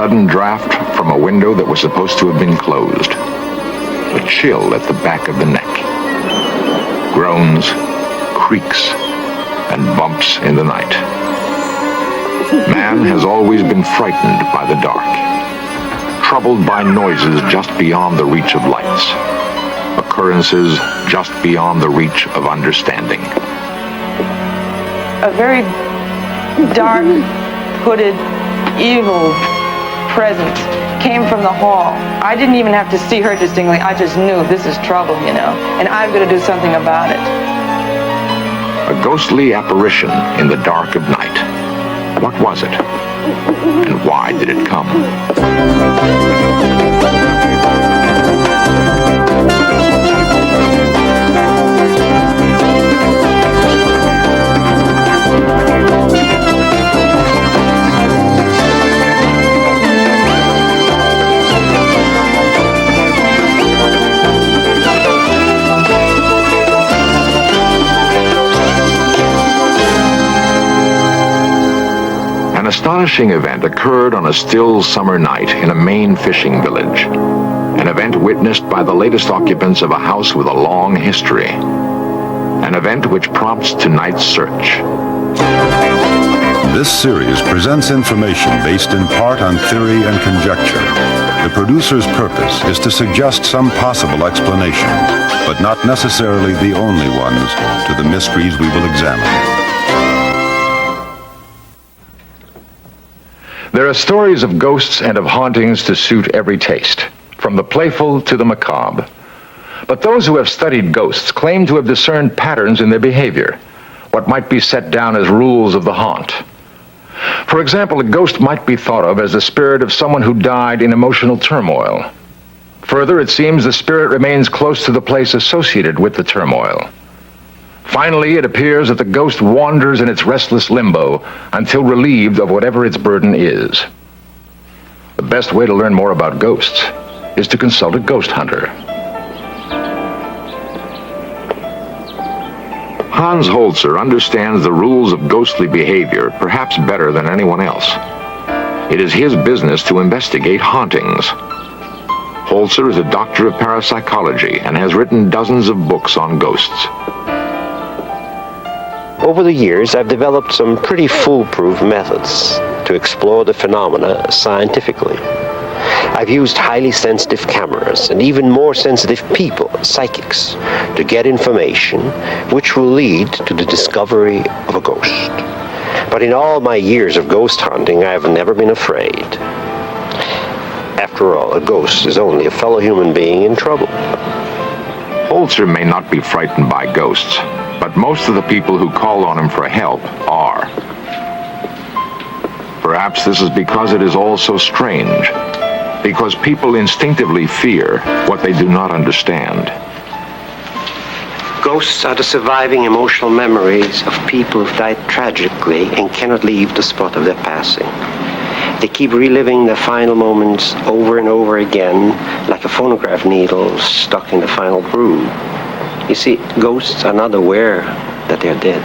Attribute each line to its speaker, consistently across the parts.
Speaker 1: sudden draft from a window that was supposed to have been closed. A chill at the back of the neck. Groans, creaks, and bumps in the night. Man has always been frightened by the dark, troubled by noises just beyond the reach of lights, occurrences just beyond the reach of understanding.
Speaker 2: A very dark, hooded, evil presence came from the hall. I didn't even have to see her distinctly. I just knew this is trouble, you know, and I'm going to do something about it.
Speaker 1: A ghostly apparition in the dark of night. What was it? And why did it come? An astonishing event occurred on a still summer night in a Maine fishing village. An event witnessed by the latest occupants of a house with a long history. An event which prompts tonight's search.
Speaker 3: This series presents information based in part on theory and conjecture. The producer's purpose is to suggest some possible explanations, but not necessarily the only ones, to the mysteries we will examine.
Speaker 1: There are stories of ghosts and of hauntings to suit every taste, from the playful to the macabre. But those who have studied ghosts claim to have discerned patterns in their behavior, what might be set down as rules of the haunt. For example, a ghost might be thought of as the spirit of someone who died in emotional turmoil. Further, it seems the spirit remains close to the place associated with the turmoil. Finally, it appears that the ghost wanders in its restless limbo until relieved of whatever its burden is. The best way to learn more about ghosts is to consult a ghost hunter. Hans Holzer understands the rules of ghostly behavior perhaps better than anyone else. It is his business to investigate hauntings. Holzer is a doctor of parapsychology and has written dozens of books on ghosts.
Speaker 4: Over the years, I've developed some pretty foolproof methods to explore the phenomena scientifically. I've used highly sensitive cameras and even more sensitive people, psychics, to get information which will lead to the discovery of a ghost. But in all my years of ghost hunting, I have never been afraid. After all, a ghost is only a fellow human being in trouble.
Speaker 1: Holzer may not be frightened by ghosts, but most of the people who call on him for help are. Perhaps this is because it is all so strange, because people instinctively fear what they do not understand.
Speaker 4: Ghosts are the surviving emotional memories of people who've died tragically and cannot leave the spot of their passing. They keep reliving their final moments over and over again, like a phonograph needle stuck in the final groove. You see, ghosts are not aware that they're dead.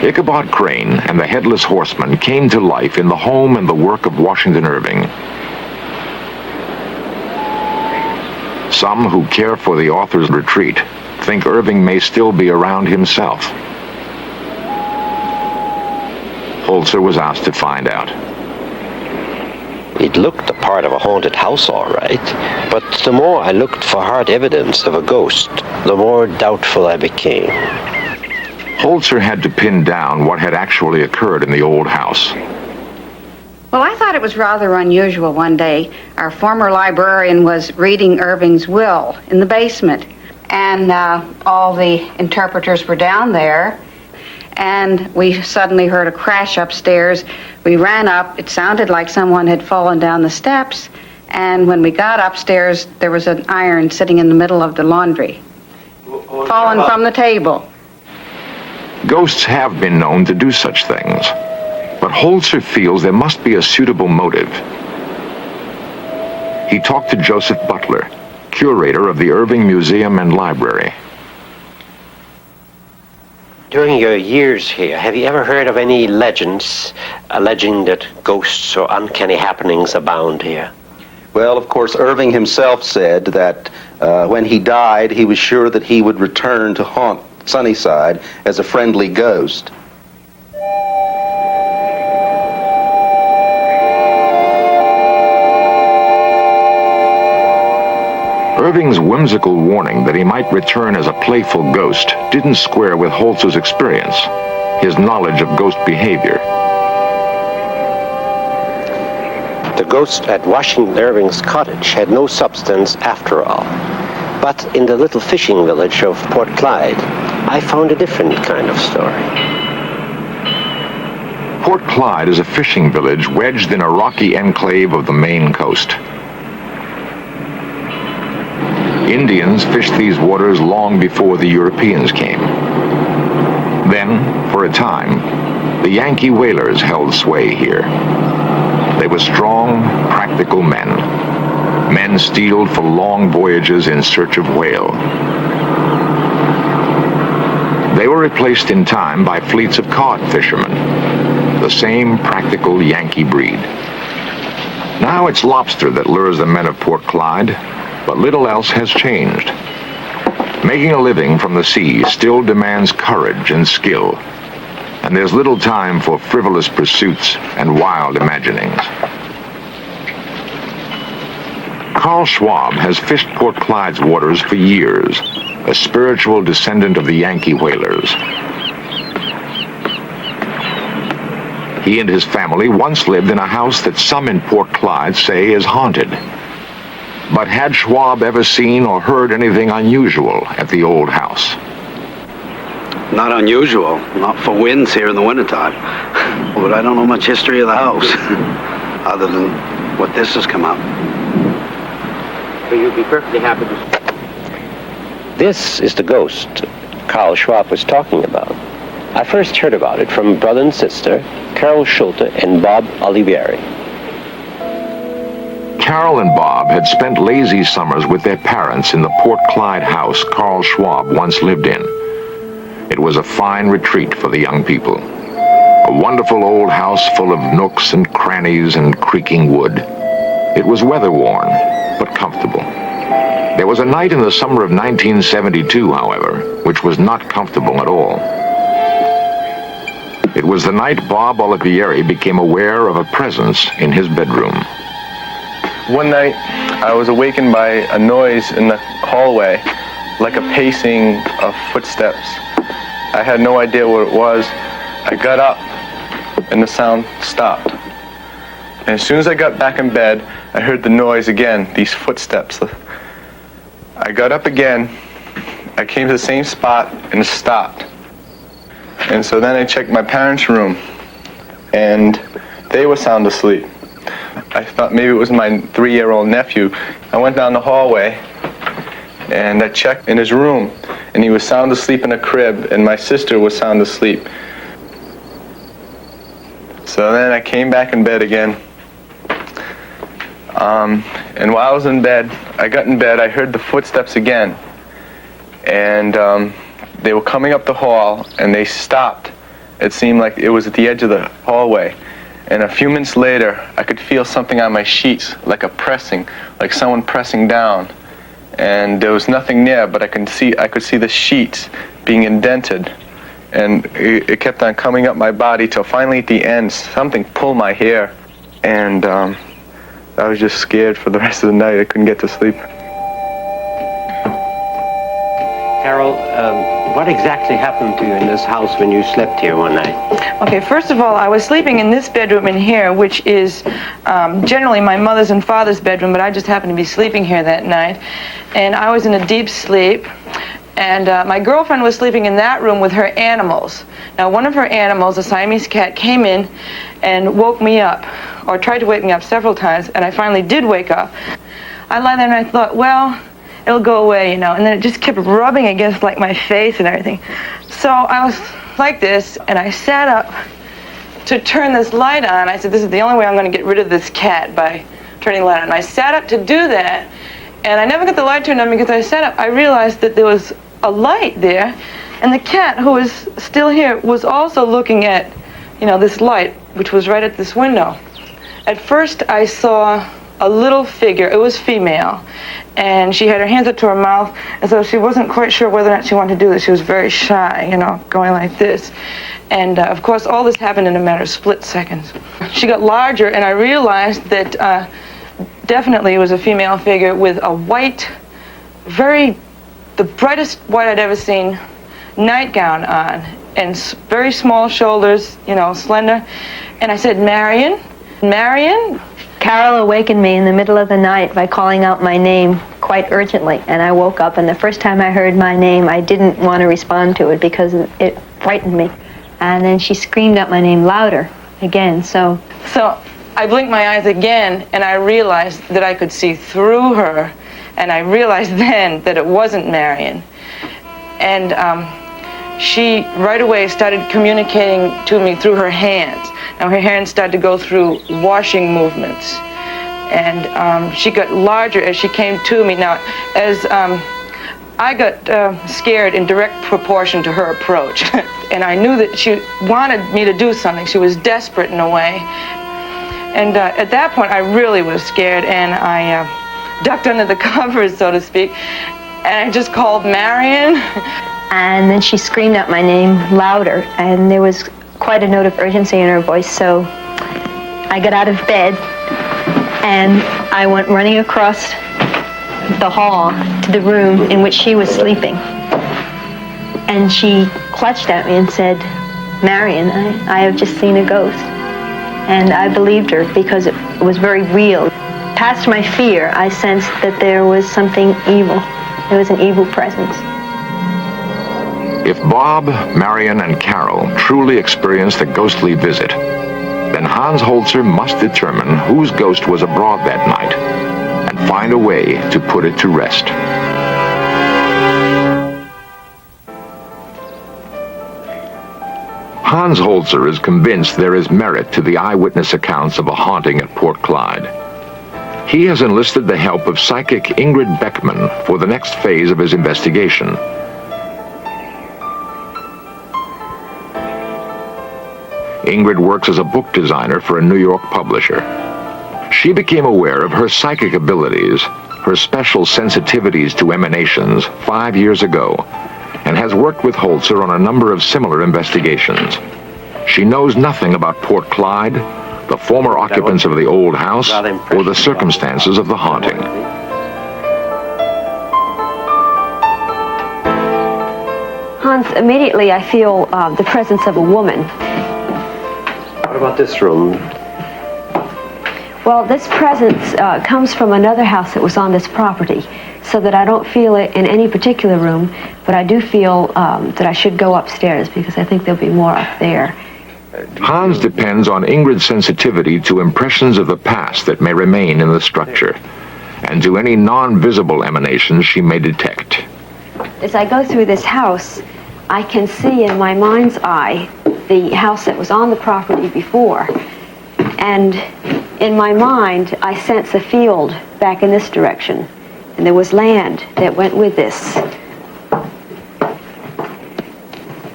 Speaker 1: Ichabod Crane and the Headless Horseman came to life in the home and the work of Washington Irving. Some who care for the author's retreat think Irving may still be around himself. Holzer was asked to find out.
Speaker 4: It looked the part of a haunted house, all right, but the more I looked for hard evidence of a ghost, the more doubtful I became.
Speaker 1: Holzer had to pin down what had actually occurred in the old house.
Speaker 5: Well, I thought it was rather unusual one day. Our former librarian was reading Irving's will in the basement, and all the interpreters were down there, and we suddenly heard a crash upstairs. We ran up. It sounded like someone had fallen down the steps, and when we got upstairs, there was an iron sitting in the middle of the laundry, fallen from the table.
Speaker 1: Ghosts have been known to do such things, but Holzer feels there must be a suitable motive. He talked to Joseph Butler, curator of the Irving Museum and Library.
Speaker 4: During your years here, have you ever heard of any legends alleging that ghosts or uncanny happenings abound here?
Speaker 6: Well, of course, Irving himself said that when he died, he was sure that he would return to haunt Sunnyside as a friendly ghost.
Speaker 1: Irving's whimsical warning that he might return as a playful ghost didn't square with Holz's experience, his knowledge of ghost behavior.
Speaker 4: The ghost at Washington Irving's cottage had no substance after all. But in the little fishing village of Port Clyde, I found a different kind of story.
Speaker 1: Port Clyde is a fishing village wedged in a rocky enclave of the Maine coast. Indians fished these waters long before the Europeans came. Then, for a time, the Yankee whalers held sway here. They were strong, practical men steeled for long voyages in search of whale. They were replaced in time by fleets of cod fishermen, the same practical Yankee breed. Now it's lobster that lures the men of Port Clyde, but little else has changed. Making a living from the sea still demands courage and skill, and there's little time for frivolous pursuits and wild imaginings. Carl Schwab has fished Port Clyde's waters for years, a spiritual descendant of the Yankee whalers. He and his family once lived in a house that some in Port Clyde say is haunted. But had Schwab ever seen or heard anything unusual at the old house?
Speaker 7: Not unusual, not for winds here in the wintertime. But I don't know much history of the house, other than what this has come up.
Speaker 4: So you'd be perfectly happy to... This is the ghost Carl Schwab was talking about. I first heard about it from brother and sister, Carol Schulte and Bob Olivieri.
Speaker 1: Carol and Bob had spent lazy summers with their parents in the Port Clyde house Carl Schwab once lived in. It was a fine retreat for the young people. A wonderful old house full of nooks and crannies and creaking wood. It was weather-worn, but comfortable. There was a night in the summer of 1972, however, which was not comfortable at all. It was the night Bob Olivieri became aware of a presence in his bedroom.
Speaker 8: One night, I was awakened by a noise in the hallway, like a pacing of footsteps. I had no idea what it was. I got up, and the sound stopped. And as soon as I got back in bed, I heard the noise again, these footsteps. I got up again, I came to the same spot, and it stopped. And so then I checked my parents' room, and they were sound asleep. I thought maybe it was my 3-year-old nephew. I went down the hallway, and I checked in his room, and he was sound asleep in a crib, and my sister was sound asleep. So then I came back in bed again. And while I was in bed, I got in bed, I heard the footsteps again. And they were coming up the hall, and they stopped. It seemed like it was at the edge of the hallway. And a few minutes later, I could feel something on my sheets, like a pressing, like someone pressing down. And there was nothing there, but I could see the sheets being indented. And it kept on coming up my body till finally at the end, something pulled my hair. And I was just scared for the rest of the night. I couldn't get to sleep.
Speaker 4: Carol, what exactly happened to you in this house when you slept here one night?
Speaker 2: Okay, first of all, I was sleeping in this bedroom in here, which is generally my mother's and father's bedroom, but I just happened to be sleeping here that night. And I was in a deep sleep. And my girlfriend was sleeping in that room with her animals. Now, one of her animals, a Siamese cat, came in and woke me up, or tried to wake me up several times, and I finally did wake up. I lay there and I thought, well, it'll go away, you know, and then it just kept rubbing against like my face and everything. So I was like this, and I sat up to turn this light on. I said, this is the only way I'm going to get rid of this cat, by turning the light on. And I sat up to do that, and I never got the light turned on because I sat up. I realized that there was a light there, And the cat, who is still here, was also looking at, this light, which was right at this window. At first, I saw a little figure. It was female, and she had her hands up to her mouth, as though she wasn't quite sure whether or not she wanted to do this. She was very shy, going like this. And of course, all this happened in a matter of split seconds. She got larger, and I realized that definitely it was a female figure with a white, the brightest white I'd ever seen, nightgown on, and very small shoulders, slender. And I said, Marion? Marion?
Speaker 9: Carol awakened me in the middle of the night by calling out my name quite urgently, and I woke up, and the first time I heard my name, I didn't want to respond to it because it frightened me. And then she screamed out my name louder again, so
Speaker 2: I blinked my eyes again, and I realized that I could see through her, and I realized then that it wasn't Marion. And she right away started communicating to me through her hands. Now her hands started to go through washing movements, and she got larger as she came to me. Now, as I got scared in direct proportion to her approach, and I knew that she wanted me to do something. She was desperate in a way, and at that point I really was scared, and I ducked under the covers, so to speak, and I just called Marion.
Speaker 9: And then she screamed out my name louder, and there was quite a note of urgency in her voice, so I got out of bed and I went running across the hall to the room in which she was sleeping. And she clutched at me and said, Marion, I have just seen a ghost. And I believed her because it was very real. Past my fear, I sensed that there was something evil. There was an evil presence.
Speaker 1: If Bob, Marion, and Carol truly experienced a ghostly visit, then Hans Holzer must determine whose ghost was abroad that night and find a way to put it to rest. Hans Holzer is convinced there is merit to the eyewitness accounts of a haunting at Port Clyde. He has enlisted the help of psychic Ingrid Beckman for the next phase of his investigation. Ingrid works as a book designer for a New York publisher. She became aware of her psychic abilities, her special sensitivities to emanations 5 years ago, and has worked with Holzer on a number of similar investigations. She knows nothing about Port Clyde, the former occupants of the old house, or the circumstances of the haunting.
Speaker 9: Hans, immediately I feel the presence of a woman.
Speaker 4: What about this room?
Speaker 9: Well, this presence comes from another house that was on this property, so that I don't feel it in any particular room, but I do feel that I should go upstairs because I think there'll be more up there.
Speaker 1: Hans depends on Ingrid's sensitivity to impressions of the past that may remain in the structure, and to any non-visible emanations she may detect.
Speaker 9: As I go through this house, I can see in my mind's eye the house that was on the property before. And in my mind, I sense a field back in this direction. And there was land that went with this.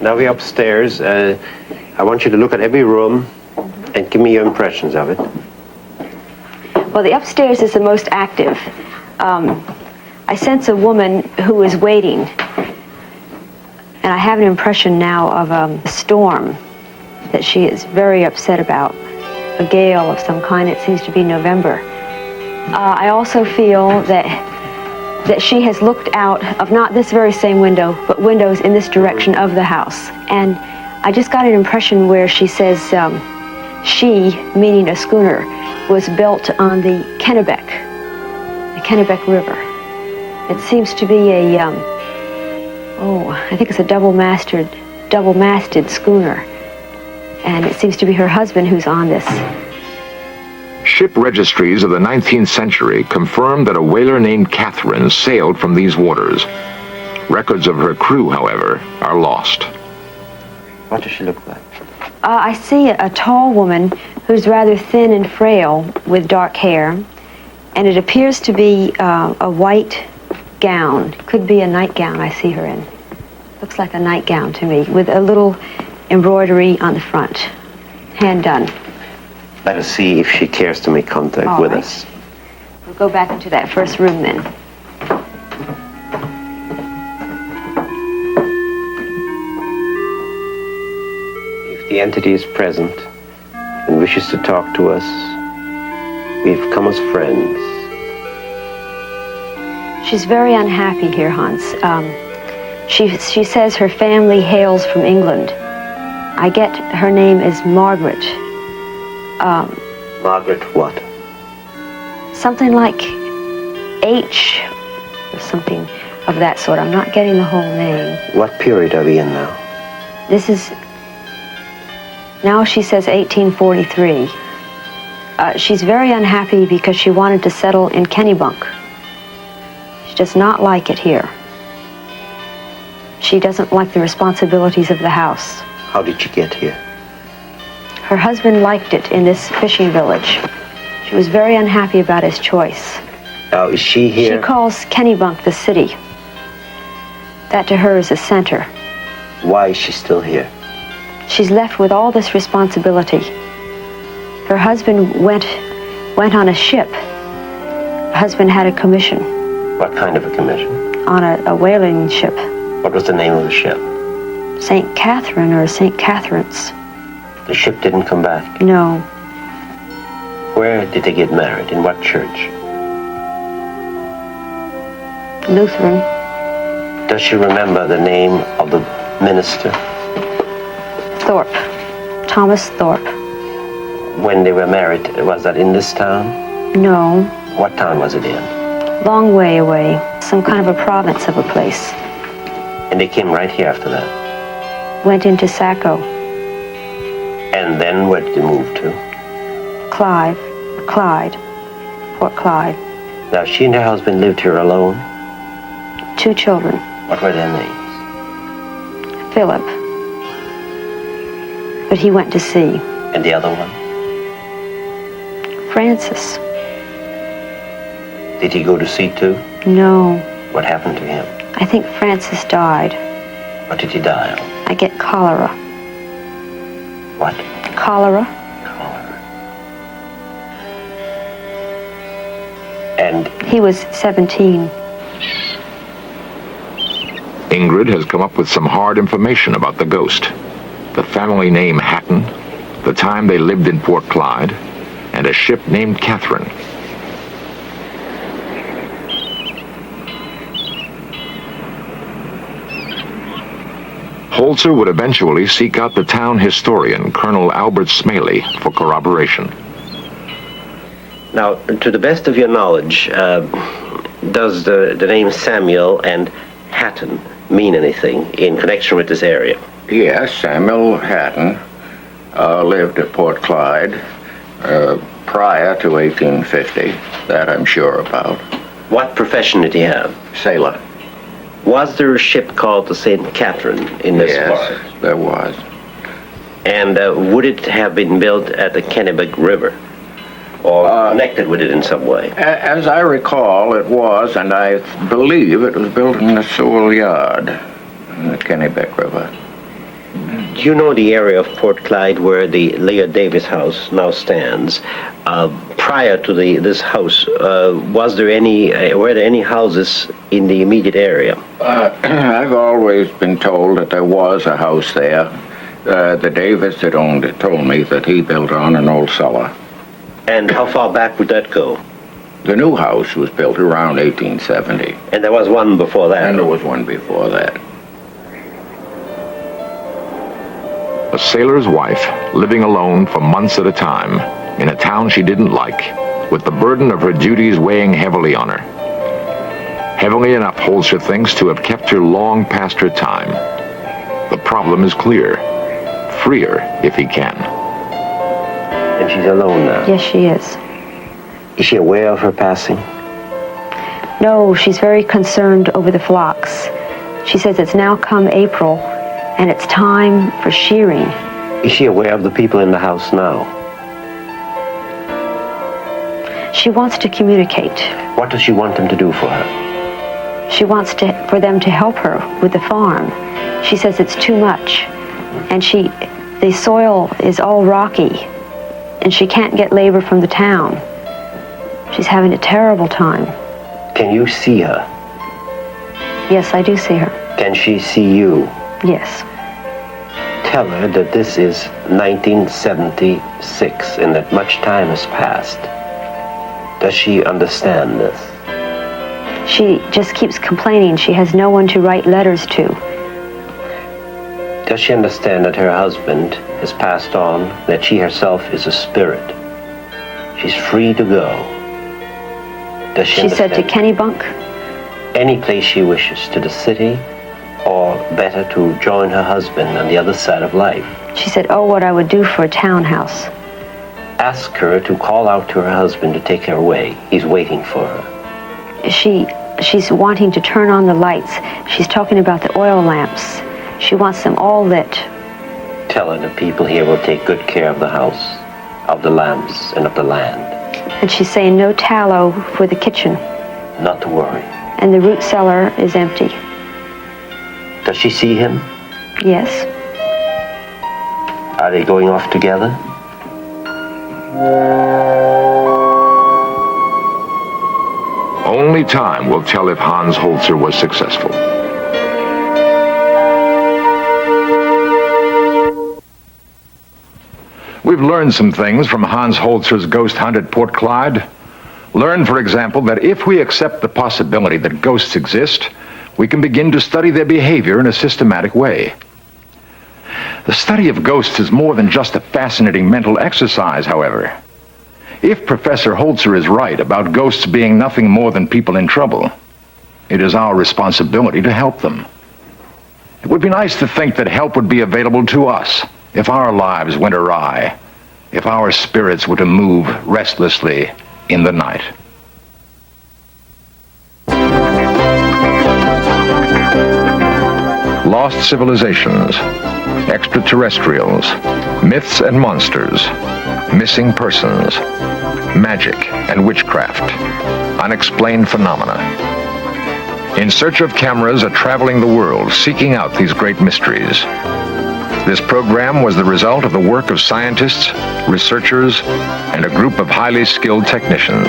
Speaker 4: Now we're upstairs. I want you to look at every room and give me your impressions of it.
Speaker 9: Well, the upstairs is the most active. I sense a woman who is waiting. And I have an impression now of a storm that she is very upset about, a gale of some kind. It seems to be November. I also feel that she has looked out of not this very same window, but windows in this direction of the house. And I just got an impression where she says she, meaning a schooner, was built on the Kennebec River. It seems to be a I think it's a double-masted schooner. And it seems to be her husband who's on this.
Speaker 1: Ship registries of the 19th century confirm that a whaler named Catherine sailed from these waters. Records of her crew, however, are lost.
Speaker 4: What does she look like?
Speaker 9: I see a tall woman who's rather thin and frail with dark hair. And it appears to be a white gown. Could be a nightgown I see her in. Looks like a nightgown to me, with a little embroidery on the front. Hand done.
Speaker 4: Let us see if she cares to make contact
Speaker 9: All
Speaker 4: with
Speaker 9: right.
Speaker 4: us.
Speaker 9: We'll go back into that first room then.
Speaker 4: If the entity is present and wishes to talk to us, we've come as friends.
Speaker 9: She's very unhappy here, Hans. She says her family hails from England. I get her name is Margaret.
Speaker 4: Margaret what?
Speaker 9: Something like H or something of that sort. I'm not getting the whole name.
Speaker 4: What period are we in now?
Speaker 9: This is, now she says 1843. She's very unhappy because she wanted to settle in Kennebunk. She does not like it here. She doesn't like the responsibilities of the house.
Speaker 4: How did she get here?
Speaker 9: Her husband liked it in this fishing village. She was very unhappy about his choice.
Speaker 4: Now, is she here?
Speaker 9: She calls Kennebunk the city. That to her is a center.
Speaker 4: Why is she still here?
Speaker 9: She's left with all this responsibility. Her husband went on a ship. Her husband had a commission
Speaker 4: What kind of a commission?
Speaker 9: on a whaling ship.
Speaker 4: What was the name of the ship?
Speaker 9: St. Catherine or St. Catherine's.
Speaker 4: The ship didn't come back.
Speaker 9: No.
Speaker 4: Where did they get married? In what church?
Speaker 9: Lutheran.
Speaker 4: Does she remember the name of the minister?
Speaker 9: Thorpe. Thomas Thorpe.
Speaker 4: When they were married, was that in this town?
Speaker 9: No.
Speaker 4: What town was it in?
Speaker 9: Long way away. Some kind of a province of a place.
Speaker 4: And they came right here after that.
Speaker 9: Went into Saco.
Speaker 4: And then where did they move to?
Speaker 9: Clyde. Port Clyde.
Speaker 4: Now, she and her husband lived here alone.
Speaker 9: 2 children.
Speaker 4: What were their names?
Speaker 9: Philip. But he went to sea.
Speaker 4: And the other one?
Speaker 9: Francis.
Speaker 4: Did he go to sea too?
Speaker 9: No.
Speaker 4: What happened to him?
Speaker 9: I think Francis died.
Speaker 4: What did he die of?
Speaker 9: I get cholera.
Speaker 4: What?
Speaker 9: Cholera?
Speaker 4: Cholera. And
Speaker 9: He was 17.
Speaker 1: Ingrid has come up with some hard information about the ghost. The family name Hatton, the time they lived in Port Clyde, and a ship named Catherine. Holzer would eventually seek out the town historian, Colonel Albert Smaley, for corroboration.
Speaker 4: now, to the best of your knowledge, does the name Samuel and Hatton mean anything in connection with this area?
Speaker 10: Yes, Samuel Hatton lived at Port Clyde prior to 1850. That I'm sure about.
Speaker 4: What profession did he have?
Speaker 10: Sailor.
Speaker 4: Was there a ship called the St. Catherine in this part?
Speaker 10: Yes, there was.
Speaker 4: And would it have been built at the Kennebec River? Or connected with it in some way?
Speaker 10: As I recall, it was, and I believe it was built in the Sewell Yard in the Kennebec River.
Speaker 4: Do you know the area of Port Clyde where the Leah Davis house now stands? Prior to this house, were there any houses in the immediate area?
Speaker 10: I've always been told that there was a house there. The Davis that owned it told me that he built on an old cellar.
Speaker 4: And how far back would that go?
Speaker 10: The new house was built around 1870.
Speaker 4: And there was one before that?
Speaker 10: And there was one before that.
Speaker 1: A sailor's wife, living alone for months at a time, in a town she didn't like, with the burden of her duties weighing heavily on her. Heavily enough, Holzer thinks, to have kept her long past her time. The problem is clear. Free her if he can.
Speaker 4: And she's alone now?
Speaker 9: Yes, she is.
Speaker 4: Is she aware of her passing?
Speaker 9: No, she's very concerned over the flocks. She says it's now come April, and it's time for shearing.
Speaker 4: Is she aware of the people in the house now?
Speaker 9: She wants to communicate.
Speaker 4: What does she want them to do for her?
Speaker 9: She wants for them to help her with the farm. She says it's too much. And the soil is all rocky. And she can't get labor from the town. She's having a terrible time.
Speaker 4: Can you see her?
Speaker 9: Yes, I do see her.
Speaker 4: Can she see you?
Speaker 9: Yes.
Speaker 4: Tell her that this is 1976 and that much time has passed. Does she understand this?
Speaker 9: She just keeps complaining she has no one to write letters to.
Speaker 4: Does she understand that her husband has passed on, that she herself is a spirit? She's free to go. Does she
Speaker 9: said to Kennebunk?
Speaker 4: Any place she wishes, to the city, or better to join her husband on the other side of life.
Speaker 9: She said, oh, what I would do for a townhouse.
Speaker 4: Ask her to call out to her husband to take her away. He's waiting for her.
Speaker 9: She's wanting to turn on the lights. She's talking about the oil lamps. She wants them all lit.
Speaker 4: Tell her the people here will take good care of the house, of the lamps, and of the land.
Speaker 9: And she's saying no tallow for the kitchen.
Speaker 4: Not to worry.
Speaker 9: And the root cellar is empty.
Speaker 4: Does she see him?
Speaker 9: Yes.
Speaker 4: Are they going off together?
Speaker 1: Only time will tell if Hans Holzer was successful. We've learned some things from Hans Holzer's ghost hunt at Port Clyde. Learned, for example, that if we accept the possibility that ghosts exist, we can begin to study their behavior in a systematic way. The study of ghosts is more than just a fascinating mental exercise, however. If Professor Holzer is right about ghosts being nothing more than people in trouble, it is our responsibility to help them. It would be nice to think that help would be available to us if our lives went awry, if our spirits were to move restlessly in the night. Lost civilizations, extraterrestrials, myths and monsters, missing persons, magic and witchcraft, unexplained phenomena. In Search of Cameras are traveling the world, seeking out these great mysteries. This program was the result of the work of scientists, researchers, and a group of highly skilled technicians.